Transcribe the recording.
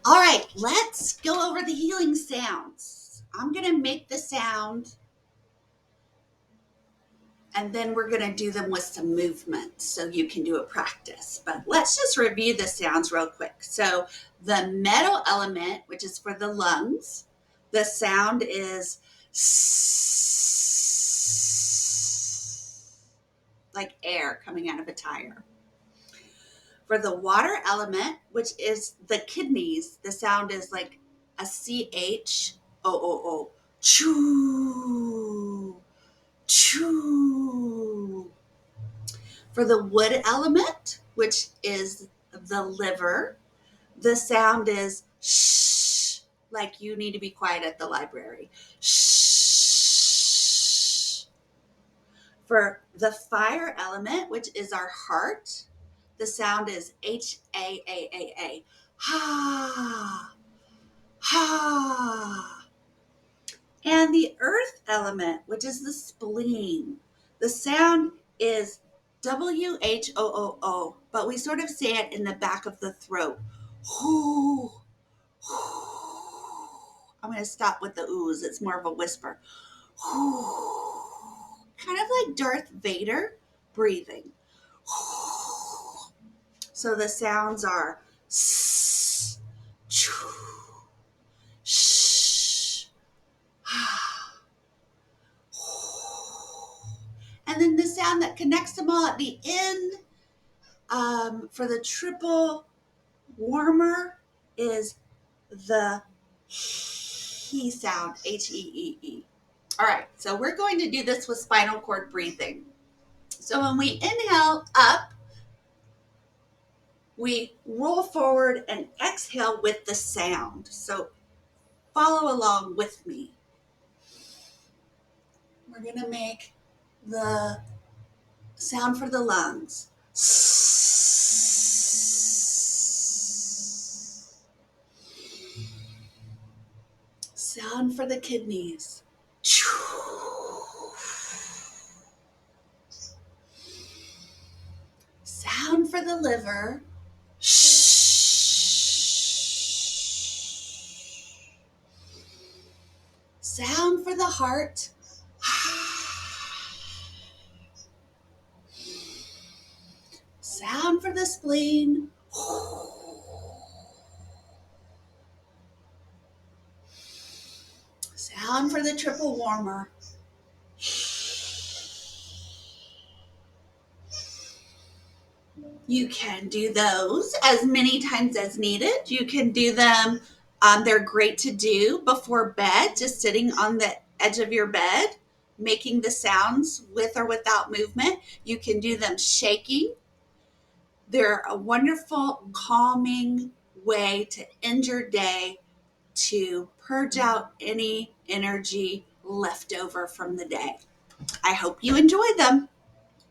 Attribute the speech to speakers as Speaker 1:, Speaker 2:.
Speaker 1: All right, let's go over the healing sounds. I'm going to make the sound and then we're going to do them with some movement so you can do a practice. But let's just review the sounds real quick. So, the metal element, which is for the lungs, the sound is like air coming out of a tire. For the water element, which is the kidneys, the sound is like a CH, O. Choo, choo. For the wood element, which is the liver, the sound is shh, like you need to be quiet at the library. Shh. For the fire element, which is our heart, the sound is HAAAA. Ha, ha. And the earth element, which is the spleen, the sound is WHOOO, but we sort of say it in the back of the throat. Whoo, whoo. I'm going to stop with the oohs. It's more of a whisper. Whoo. Kind of like Darth Vader breathing. Whoo. So the sounds are s, choo, shh, and then the sound that connects them all at the end for the triple warmer is the he sound, HEEE. All right, so we're going to do this with spinal cord breathing. So when we inhale up, we roll forward and exhale with the sound. So follow along with me. We're going to make the sound for the lungs. Sound for the kidneys. Sound for the liver. Sound for the heart. Sound for the spleen. Sound for the triple warmer. You can do those as many times as needed. You can do them, they're great to do before bed, just sitting on the edge of your bed, making the sounds with or without movement. You can do them shaking. They're a wonderful, calming way to end your day, to purge out any energy left over from the day. I hope you enjoy them.